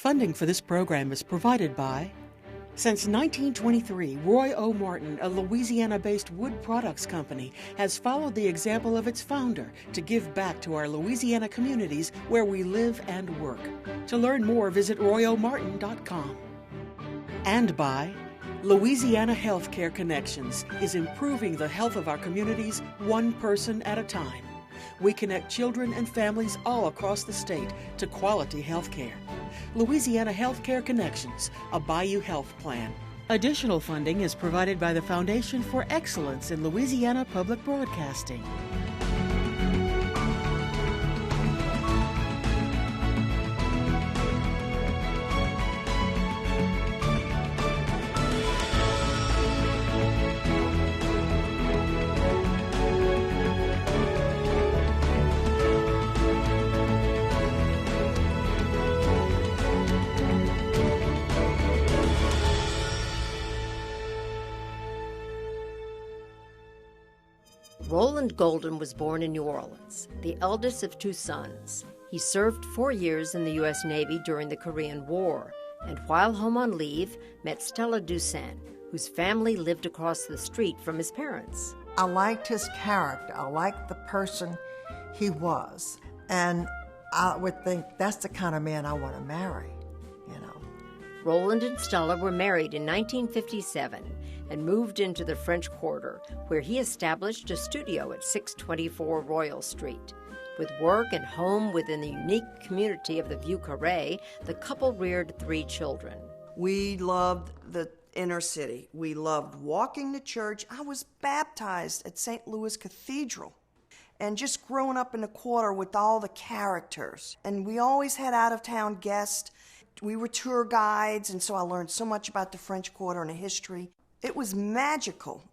Funding for this program is provided by... Since 1923, Roy O. Martin, a Louisiana-based wood products company, has followed the example of its founder to give back to our Louisiana communities where we live and work. To learn more, visit royomartin.com. And by Louisiana Healthcare Connections is improving the health of our communities one person at a time. We connect children and families all across the state to quality health care. Louisiana Healthcare Connections, a Bayou Health plan. Additional funding is provided by the Foundation for Excellence in Louisiana Public Broadcasting. Rolland Golden was born in New Orleans, the eldest of two sons. He served 4 years in the U.S. Navy during the Korean War, and while home on leave, met Stella Dusan, whose family lived across the street from his parents. I liked his character. I liked the person he was. And I would think that's the kind of man I want to marry, you know. Rolland and Stella were married in 1957 and moved into the French Quarter, where he established a studio at 624 Royal Street. With work and home within the unique community of the Vieux Carré, the couple reared 3 children. We loved the inner city. We loved walking to church. I was baptized at St. Louis Cathedral. And just growing up in the quarter with all the characters. And we always had out-of-town guests. We were tour guides, and so I learned so much about the French Quarter and the history. It was magical.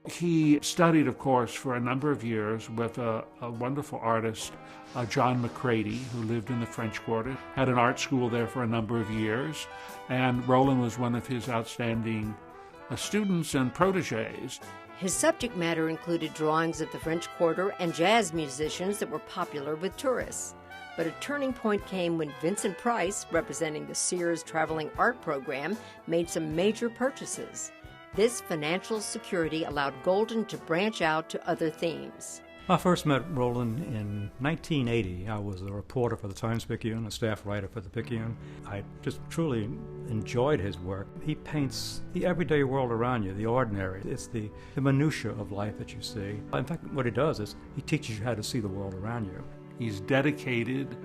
He studied, of course, for a number of years with a wonderful artist, John McCready, who lived in the French Quarter, had an art school there for a number of years, and Rolland was one of his outstanding students and protégés. His subject matter included drawings of the French Quarter and jazz musicians that were popular with tourists. But a turning point came when Vincent Price, representing the Sears Traveling Art Program, made some major purchases. This financial security allowed Golden to branch out to other themes. I first met Rolland in 1980. I was a reporter for the Times-Picayune, a staff writer for the Picayune. I just truly enjoyed his work. He paints the everyday world around you, the ordinary. It's the minutiae of life that you see. In fact, what he does is he teaches you how to see the world around you. He's dedicated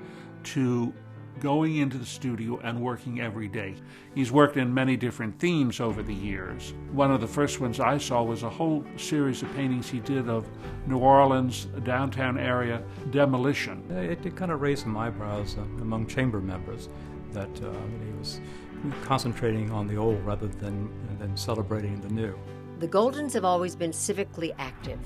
to going into the studio and working every day. He's worked in many different themes over the years. One of the first ones I saw was a whole series of paintings he did of New Orleans, downtown area, demolition. It kind of raised some eyebrows among chamber members that he was concentrating on the old rather than celebrating the new. The Goldens have always been civically active.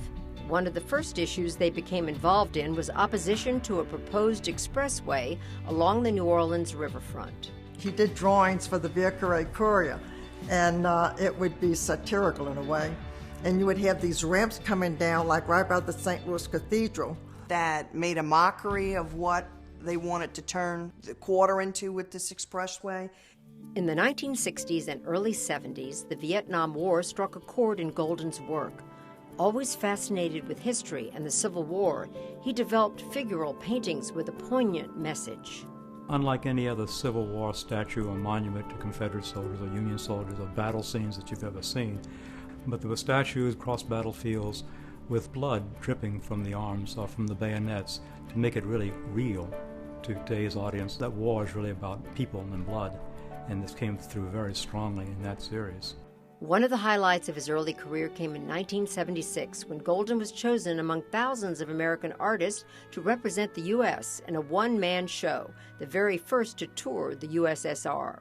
One of the first issues they became involved in was opposition to a proposed expressway along the New Orleans riverfront. He did drawings for the Vieux Carré Courier, and it would be satirical in a way. And you would have these ramps coming down, like right by the St. Louis Cathedral. That made a mockery of what they wanted to turn the quarter into with this expressway. In the 1960s and early 70s, the Vietnam War struck a chord in Golden's work. Always fascinated with history and the Civil War, he developed figural paintings with a poignant message. Unlike any other Civil War statue or monument to Confederate soldiers or Union soldiers or battle scenes that you've ever seen, but there were statues across battlefields with blood dripping from the arms or from the bayonets to make it really real to today's audience. That war is really about people and blood, and this came through very strongly in that series. One of the highlights of his early career came in 1976 when Golden was chosen among thousands of American artists to represent the U.S. in a one-man show, the very first to tour the USSR.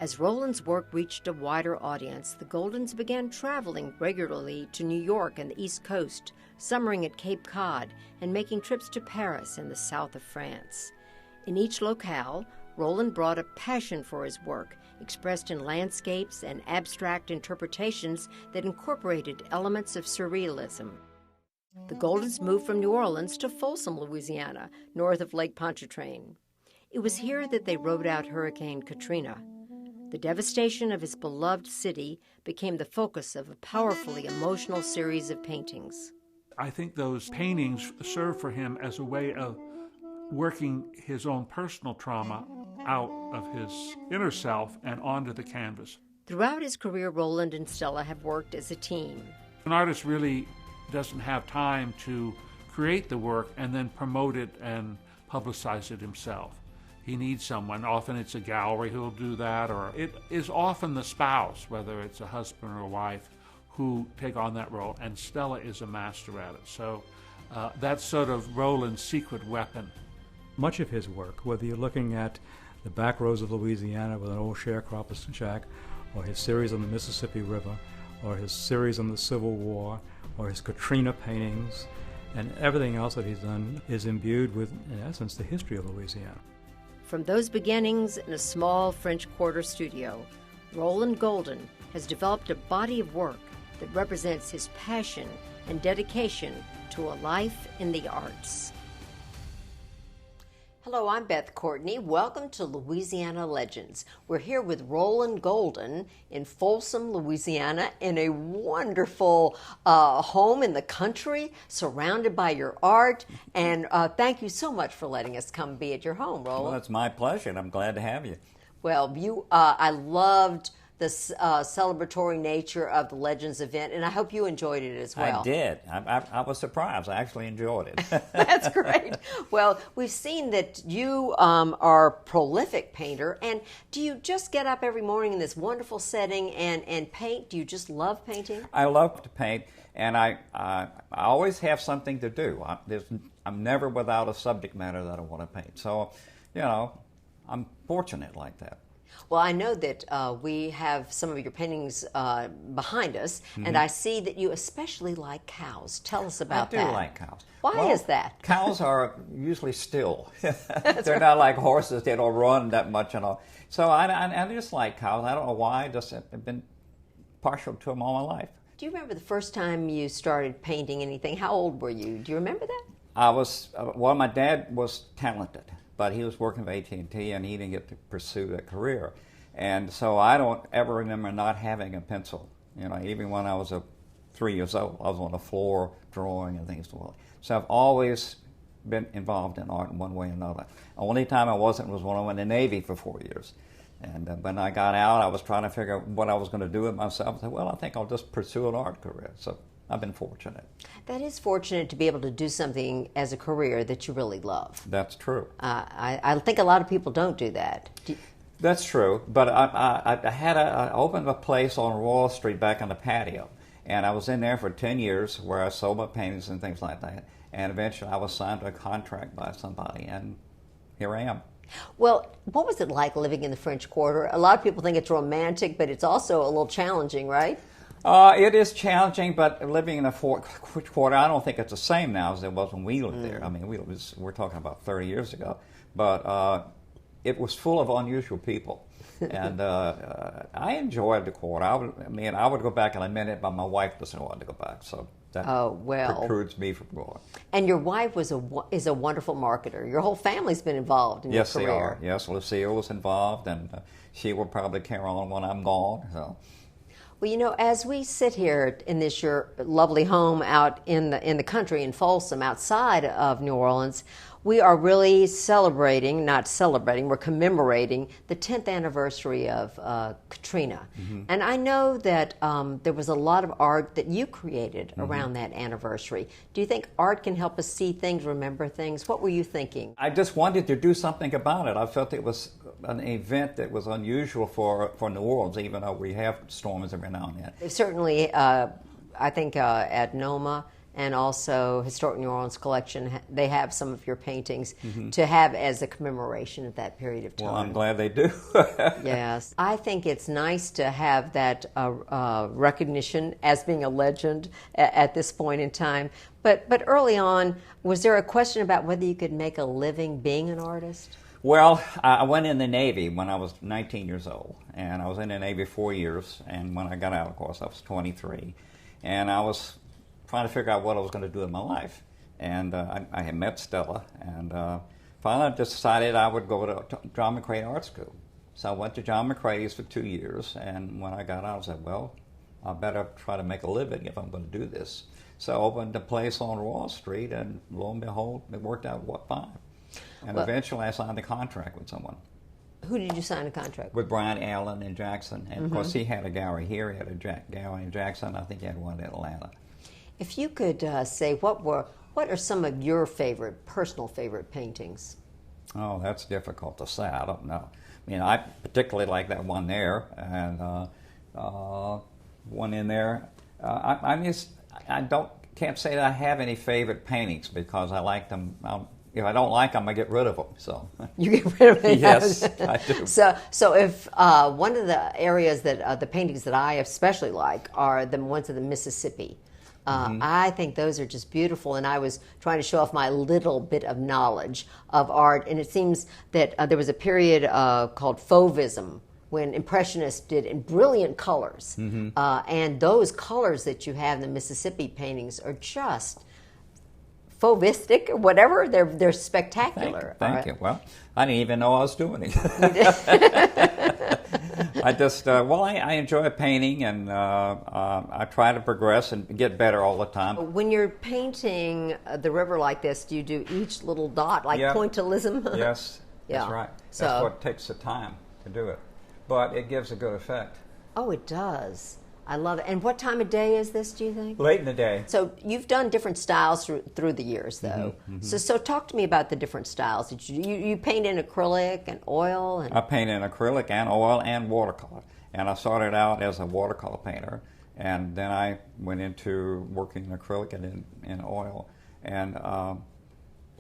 As Rolland's work reached a wider audience, the Goldens began traveling regularly to New York and the East Coast, summering at Cape Cod, and making trips to Paris and the south of France. In each locale, Rolland brought a passion for his work, expressed in landscapes and abstract interpretations that incorporated elements of surrealism. The Goldens moved from New Orleans to Folsom, Louisiana, north of Lake Pontchartrain. It was here that they rode out Hurricane Katrina. The devastation of his beloved city became the focus of a powerfully emotional series of paintings. I think those paintings serve for him as a way of working his own personal trauma out of his inner self and onto the canvas. Throughout his career, Rolland and Stella have worked as a team. An artist really doesn't have time to create the work and then promote it and publicize it himself. He needs someone. Often it's a gallery who'll do that, or it is often the spouse, whether it's a husband or a wife, who take on that role, and Stella is a master at it. So that's sort of Rolland's secret weapon. Much of his work, whether you're looking at the back roads of Louisiana with an old sharecropper's shack, or his series on the Mississippi River, or his series on the Civil War, or his Katrina paintings, and everything else that he's done is imbued with, in essence, the history of Louisiana. From those beginnings in a small French Quarter studio, Rolland Golden has developed a body of work that represents his passion and dedication to a life in the arts. Hello, I'm Beth Courtney. Welcome to Louisiana Legends. We're here with Rolland Golden in Folsom, Louisiana, in a wonderful home in the country, surrounded by your art. And thank you so much for letting us come be at your home, Rolland. Well, it's my pleasure, and I'm glad to have you. Well, I loved the celebratory nature of the Legends event, and I hope you enjoyed it as well. I did. I was surprised. I actually enjoyed it. That's great. Well, we've seen that you are a prolific painter, and do you just get up every morning in this wonderful setting and paint? Do you just love painting? I love to paint, and I always have something to do. I'm never without a subject matter that I want to paint. So, I'm fortunate like that. Well, I know that we have some of your paintings behind us, and I see that you especially like cows. Tell us about that. I do like cows. Why is that? Cows are usually still. They're not like horses. They don't run that much and all. So I just like cows. I don't know why. I just have been partial to them all my life. Do you remember the first time you started painting anything? How old were you? Do you remember that? I was, my dad was talented, but he was working for AT&T and he didn't get to pursue that career. And so I don't ever remember not having a pencil. Even when I was 3 years old, I was on the floor drawing and things. So I've always been involved in art in one way or another. The only time I wasn't was when I went in the Navy for 4 years. And when I got out, I was trying to figure out what I was going to do with myself. I said, well, I think I'll just pursue an art career. So I've been fortunate. That is fortunate to be able to do something as a career that you really love. That's true. I think a lot of people don't do that. That's true, but I opened a place on Royal Street back on the patio, and I was in there for 10 years where I sold my paintings and things like that, and eventually I was signed to a contract by somebody, and here I am. Well, what was it like living in the French Quarter? A lot of people think it's romantic, but it's also a little challenging, right? It is challenging, but living in the French Quarter, I don't think it's the same now as it was when we lived there. I mean, we're talking about 30 years ago, but it was full of unusual people, and I enjoyed the Quarter. I would go back in a minute, but my wife doesn't want to go back, so that precludes me from going. And your wife is a wonderful marketer. Your whole family's been involved in your career. Yes, they are. Yes, Lucille was involved, and she will probably carry on when I'm gone. So. Well, as we sit here in this your lovely home out in the country in Folsom, outside of New Orleans, we are really we're commemorating the 10th anniversary of Katrina. Mm-hmm. And I know that there was a lot of art that you created around that anniversary. Do you think art can help us see things, remember things? What were you thinking? I just wanted to do something about it. I felt it was an event that was unusual for New Orleans, even though we have storms every now and then. Certainly, I think at NOMA and also Historic New Orleans Collection, they have some of your paintings to have as a commemoration of that period of time. Well, I'm glad they do. Yes. I think it's nice to have that recognition as being a legend at this point in time. But early on, was there a question about whether you could make a living being an artist? Well, I went in the Navy when I was 19 years old, and I was in the Navy 4 years, and when I got out, of course, I was 23, and I was trying to figure out what I was going to do in my life. And I had met Stella, and finally I decided I would go to John McCrae Art School. So I went to John McCrae's for 2 years, and when I got out, I said, well, I better try to make a living if I'm going to do this. So I opened a place on Wall Street, and lo and behold, it worked out fine. And eventually I signed a contract with someone. Who did you sign a contract with? With Brian Allen in Jackson. And of course, he had a gallery here, he had a gallery in Jackson. I think he had one in Atlanta. If you could say, what are some of your personal favorite paintings? Oh, that's difficult to say. I don't know. I mean, I particularly like that one there, and one in there. Can't say that I have any favorite paintings because I like them. If I don't like them, I get rid of them. So you get rid of them. Yes, I do. So if one of the areas that the paintings that I especially like are the ones of the Mississippi. I think those are just beautiful, and I was trying to show off my little bit of knowledge of art, and it seems that there was a period called Fauvism when Impressionists did in brilliant colors, and those colors that you have in the Mississippi paintings are just Fauvistic or whatever. They're spectacular. Thank you. Well, I didn't even know I was doing it. I just, I enjoy painting, and I try to progress and get better all the time. When you're painting the river like this, do you do each little dot like pointillism? Yes, that's right. That's what takes the time to do it. But it gives a good effect. Oh, it does. I love it. And what time of day is this, do you think? Late in the day. So you've done different styles through the years, though. So talk to me about the different styles. You paint in acrylic and oil? And... I paint in acrylic and oil and watercolor. And I started out as a watercolor painter, and then I went into working in acrylic and in oil. And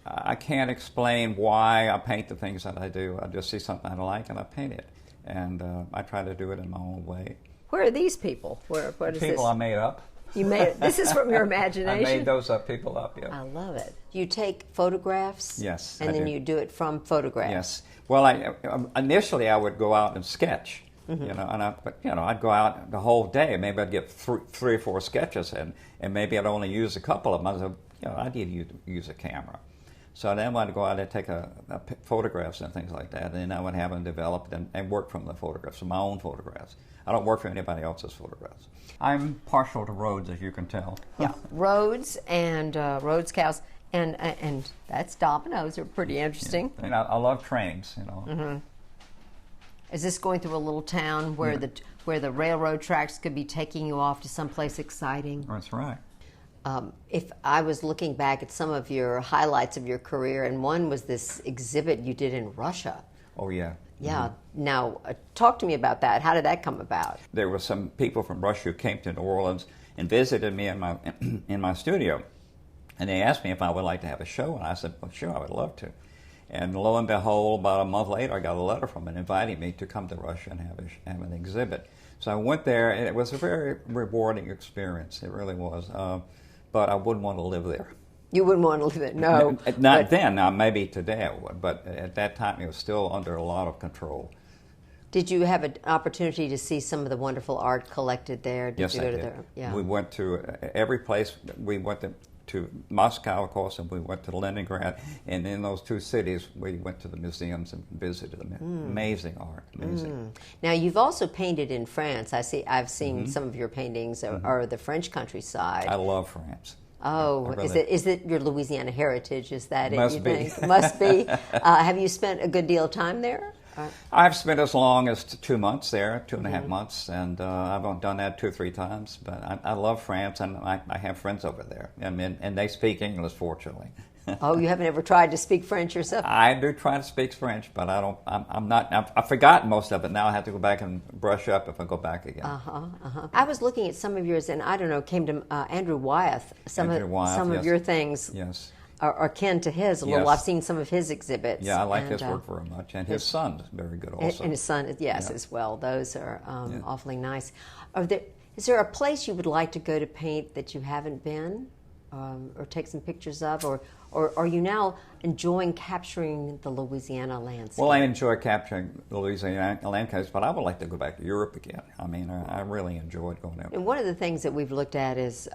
I can't explain why I paint the things that I do. I just see something I like and I paint it. And I try to do it in my own way. Where are these people? What is this? People I made up. You made it. This is from your imagination? I made those people up, yeah. I love it. You take photographs? Yes, and then you do it from photographs? Yes. Well, initially I would go out and sketch, and I'd go out the whole day. Maybe I'd get 3 or 4 sketches, and maybe I'd only use a couple of them. I did use a camera. So then I'd go out and take photographs and things like that, and then I would have them developed and work from the photographs, from my own photographs. I don't work for anybody else's photographs. I'm partial to roads, as you can tell. Yeah, roads and roads cows, and that's dominoes are pretty interesting. Yeah. And I love trains, Is this going through a little town where the railroad tracks could be taking you off to someplace exciting? That's right. If I was looking back at some of your highlights of your career, and one was this exhibit you did in Russia. Oh, yeah. Yeah. Now, talk to me about that. How did that come about? There were some people from Russia who came to New Orleans and visited me in my studio. And they asked me if I would like to have a show, and I said, well, sure, I would love to. And lo and behold, about a month later, I got a letter from them inviting me to come to Russia and have an exhibit. So I went there, and it was a very rewarding experience. It really was. But I wouldn't want to live there. You wouldn't want to live there, no. Not then. Now, maybe today I would, but at that time it was still under a lot of control. Did you have an opportunity to see some of the wonderful art collected there? Yes, I did. Yeah. We went to every place. We went to Moscow, of course, and we went to Leningrad. And in those 2 cities, we went to the museums and visited them. Amazing art, amazing. Now, you've also painted in France. I've seen some of your paintings are the French countryside. I love France. Oh, really. Is it your Louisiana heritage? Is that it? Must you be. Think? Must be. Have you spent a good deal of time there? I've spent as long as 2 months there, 2.5 months, and I've done that 2 or 3 times. But I love France, and I have friends over there, and they speak English, fortunately. Oh, you haven't ever tried to speak French yourself? I do try to speak French, but I've forgotten most of it. Now I have to go back and brush up if I go back again. I was looking at some of yours, and I don't know, came to Andrew Wyeth. Some of your things are kin to his a little. I've seen some of his exhibits. Yeah, I like his work very much, and his son is very good also. And his son, as well. Those are awfully nice. Is there a place you would like to go to paint that you haven't been, or take some pictures of, or are you now enjoying capturing the Louisiana landscape? Well, I enjoy capturing the Louisiana landscapes, but I would like to go back to Europe again. I mean, I really enjoyed going there. And one of the things that we've looked at is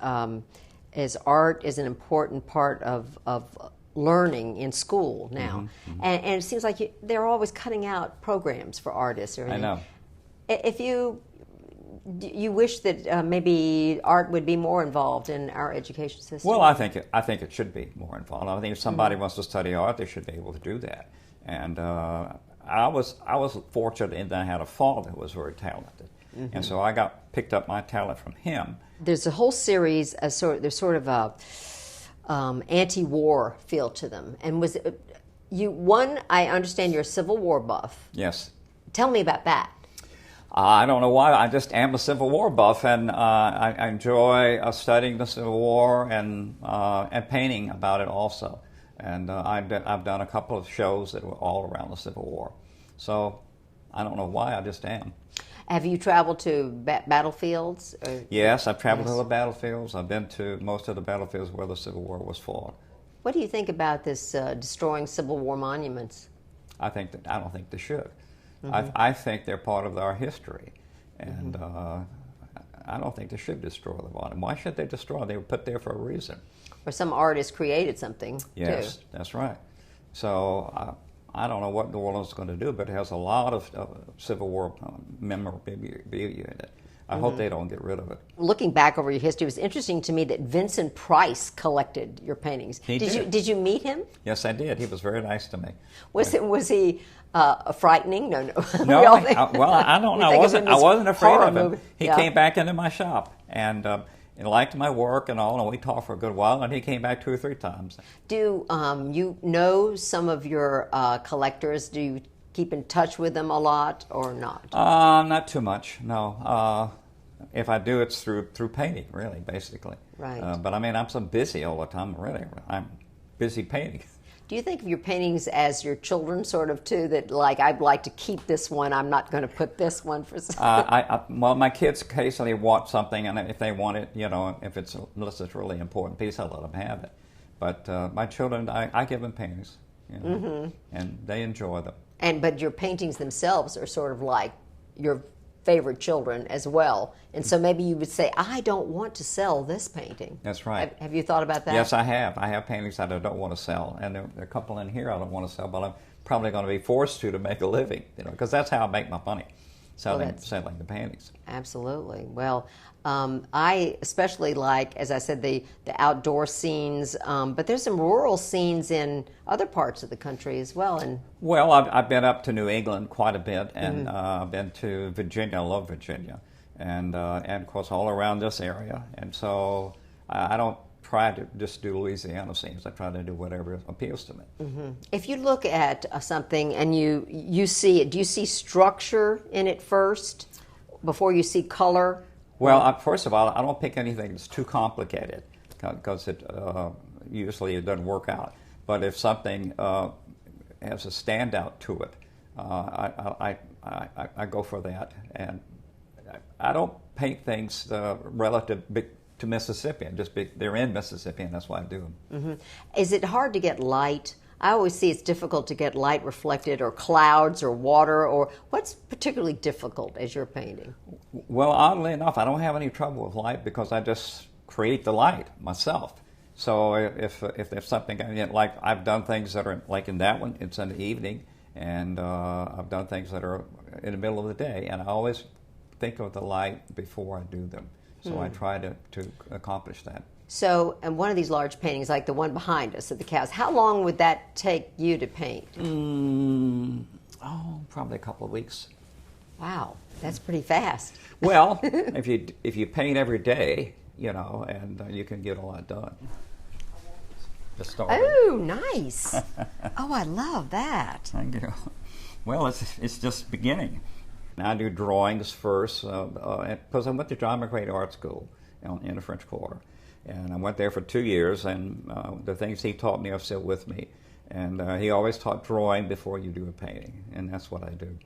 art is an important part of learning in school now, and it seems like they're always cutting out programs for artists. Or anything. I know. If you wish that maybe art would be more involved in our education system. Well, I think it should be more involved. I think if somebody wants to study art, they should be able to do that. And I was fortunate in that I had a father who was very talented, and so I picked up my talent from him. There's a whole series. There's sort of a anti-war feel to them. And I understand you're a Civil War buff. Yes. Tell me about that. I don't know why. I just am a Civil War buff, and I enjoy studying the Civil War and painting about it also. And I've done a couple of shows that were all around the Civil War. So I don't know why. I just am. Have you traveled to battlefields? Yes, I've traveled to the battlefields. I've been to most of the battlefields where the Civil War was fought. What do you think about this destroying Civil War monuments? I don't think they should. I think they're part of our history, and I don't think they should destroy the monument. Why should they destroy them? They were put there for a reason. Or some artist created something, yes, too. That's right. So I don't know what New Orleans is going to do, but it has a lot of Civil War memorabilia in it. I hope they don't get rid of it. Looking back over your history, it was interesting to me that Vincent Price collected your paintings. Did you meet him? Yes, I did. He was very nice to me. Was he frightening? No. No. I don't know. I wasn't afraid of him. He came back into my shop and liked my work and all, and we talked for a good while. And he came back 2 or 3 times. Do you know some of your collectors? Do you keep in touch with them a lot or not? Not too much. No. If I do, it's through painting, really, basically. Right. But I mean, I'm so busy all the time. Really, I'm busy painting. Do you think of your paintings as your children, sort of, too, that, like, I'd like to keep this one, I'm not going to put this one for sale? Well, my kids occasionally want something, and if they want it, unless it's a really important piece, I let them have it. But my children, I give them paintings, and they enjoy them. But your paintings themselves are sort of like your favorite children as well. And so maybe you would say, I don't want to sell this painting. That's right. Have you thought about that? Yes, I have. I have paintings that I don't want to sell. And there are a couple in here I don't want to sell, but I'm probably going to be forced to make a living, because that's how I make my money, selling the paintings. Absolutely. Well, I especially like, as I said, the outdoor scenes, but there's some rural scenes in other parts of the country as well. Well, I've been up to New England quite a bit, and I've been to Virginia. I love Virginia, and of course all around this area. And so I don't try to just do Louisiana scenes. I try to do whatever appeals to me. If you look at something and you see it, do you see structure in it first before you see color? Well, first of all, I don't pick anything that's too complicated, because it usually doesn't work out. But if something has a standout to it, I go for that. And I don't paint things relative to Mississippi. They're in Mississippi, and that's why I do them. Is it hard to get light? I always see it's difficult to get light reflected, or clouds, or water, or what's particularly difficult as you're painting? Well, oddly enough, I don't have any trouble with light, because I just create the light myself. So if there's something, like I've done things that are, like in that one, it's in the evening, and I've done things that are in the middle of the day, and I always think of the light before I do them. So I try to accomplish that. So, and one of these large paintings, like the one behind us of the cows, how long would that take you to paint? Probably a couple of weeks. Wow, that's pretty fast. Well, if you paint every day, and you can get a lot done. Oh, nice. Oh, I love that. Thank you. Well, it's just beginning. I do drawings first, because I went to John McCrae Art School in the French Quarter. And I went there for 2 years, and the things he taught me are still with me. And he always taught drawing before you do a painting, and that's what I do.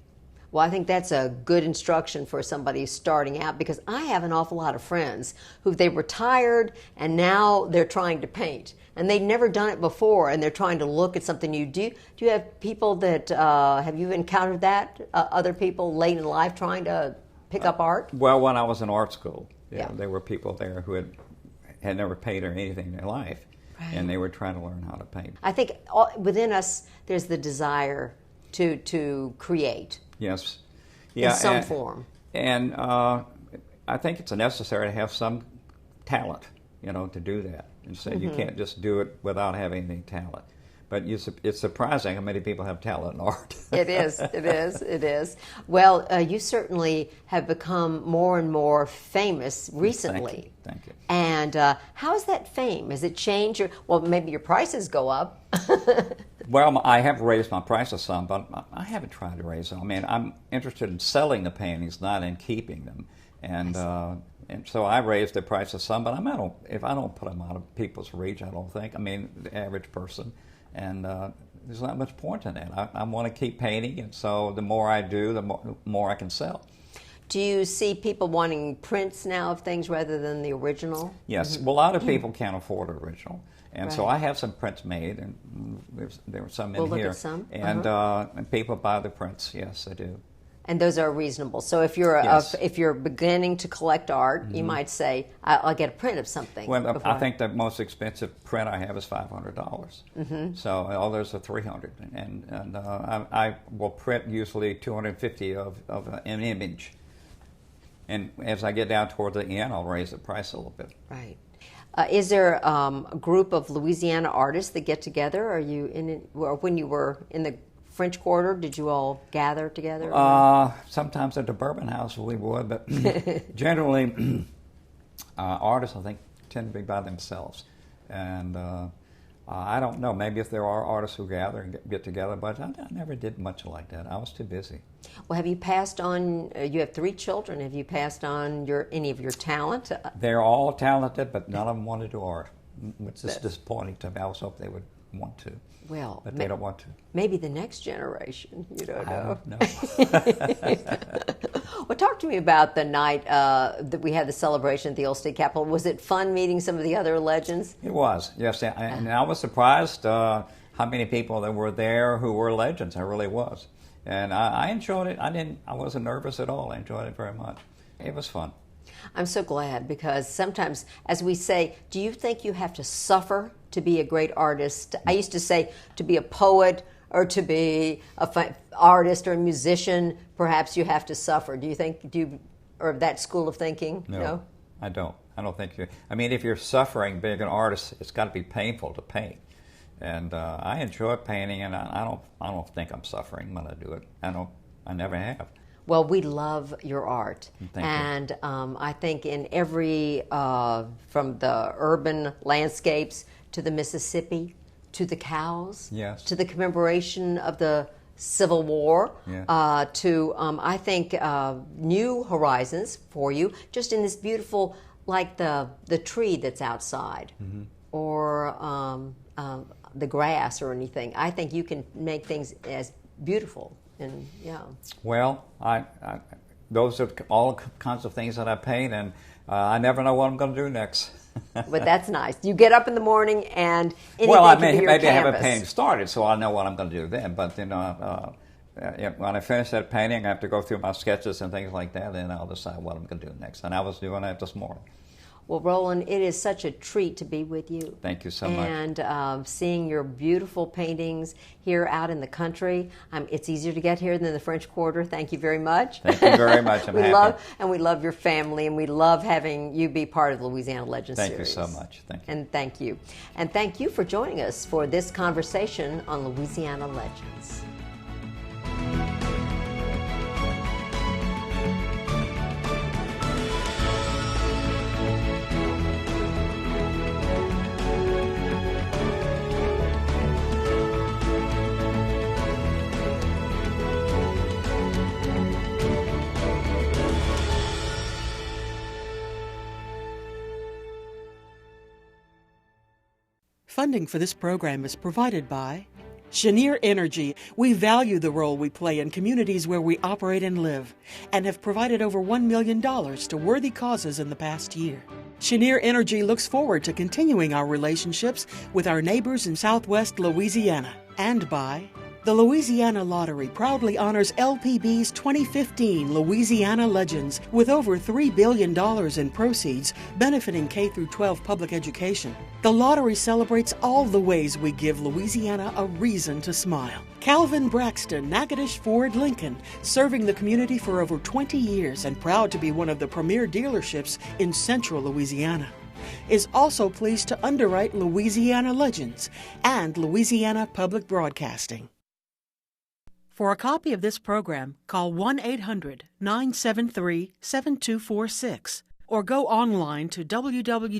Well, I think that's a good instruction for somebody starting out, because I have an awful lot of friends who they retired and now they're trying to paint. And they'd never done it before, and they're trying to look at something new. Do you have people that, have you encountered that? Other people late in life trying to pick up art? Well, when I was in art school, there were people there who had never painted or anything in their life. and they were trying to learn how to paint. I think within us there's the desire to create. Yes. In some form. And I think it's necessary to have some talent, to do that. And so you can't just do it without having any talent. But it's surprising how many people have talent in art. It is. Well, you certainly have become more and more famous recently. Thank you. And how's that fame? Has it changed? Well, maybe your prices go up. Well, I have raised my prices some, but I haven't tried to raise them. I mean, I'm interested in selling the paintings, not in keeping them. And so I raised the prices some, but if I don't put them out of people's reach, I don't think. I mean, the average person. And there's not much point in that. I want to keep painting, and so the more I do, the more I can sell. Do you see people wanting prints now of things rather than the original? Yes. Well, a lot of people can't afford original. And so Right. I have some prints made, and there were some in We'll look here. at some. And people buy the prints. Yes, they do. And those are reasonable. So if you're Yes. if you're beginning to collect art, you might say, "I'll get a print of something." Well, before I think the most expensive print I have is $500. So others are $300, and I will print usually 250 of an image. And as I get down toward the end, I'll raise the price a little bit. Right. Is there a group of Louisiana artists that get together? Are you in it, or when you were in the French Quarter, did you all gather together? Sometimes at the Bourbon House we would, but generally artists, I think, tend to be by themselves. And I don't know, maybe if there are artists who gather and get together, but I never did much like that. I was too busy. Well, have you passed on, you have 3 children, have you passed on any of your talent? They're all talented, but none of them want to do art, which is disappointing to me. I was hoping they would want to. Well, but they don't want to. Maybe the next generation. You don't know. I don't know. Well, talk to me about the night that we had the celebration at the old state capitol. Was it fun meeting some of the other legends? It was, yes. And I was surprised how many people that were there who were legends. I really was. And I enjoyed it. I wasn't nervous at all. I enjoyed it very much. It was fun. I'm so glad, because sometimes, as we say, do you think you have to suffer to be a great artist? I used to say to be a poet or to be an artist or a musician, perhaps you have to suffer. Do you think, or that school of thinking? No, I don't. I don't think you. I mean, if you're suffering being an artist, it's got to be painful to paint. And I enjoy painting, and I don't think I'm suffering when I do it. I never have. Well, we love your art. Thank you. And I think in every, from the urban landscapes to the Mississippi, to the cows, yes, to the commemoration of the Civil War, yeah, to, I think, new horizons for you, just in this beautiful, like the tree that's outside, or the grass or anything. I think you can make things as beautiful. And well, those are all kinds of things that I paint, and I never know what I'm going to do next. But that's nice. You get up in the morning, and anything maybe I have a painting started, so I know what I'm going to do then. But when I finish that painting, I have to go through my sketches and things like that, and I'll decide what I'm going to do next. And I was doing that this morning. Well, Rolland, it is such a treat to be with you. Thank you so much. And seeing your beautiful paintings here out in the country. It's easier to get here than the French Quarter. Thank you very much. Thank you very much. I'm happy. We love your family, and we love having you be part of the Louisiana Legends series. Thank you so much. Thank you. And thank you. And thank you for joining us for this conversation on Louisiana Legends. Funding for this program is provided by Cheniere Energy. We value the role we play in communities where we operate and live, and have provided over $1 million to worthy causes in the past year. Cheniere Energy looks forward to continuing our relationships with our neighbors in Southwest Louisiana. And by The Louisiana Lottery proudly honors LPB's 2015 Louisiana Legends with over $3 billion in proceeds benefiting K-12 public education. The lottery celebrates all the ways we give Louisiana a reason to smile. Calvin Braxton, Natchitoches Ford Lincoln, serving the community for over 20 years and proud to be one of the premier dealerships in central Louisiana, is also pleased to underwrite Louisiana Legends and Louisiana Public Broadcasting. For a copy of this program, call 1-800-973-7246 or go online to www.lpb.org.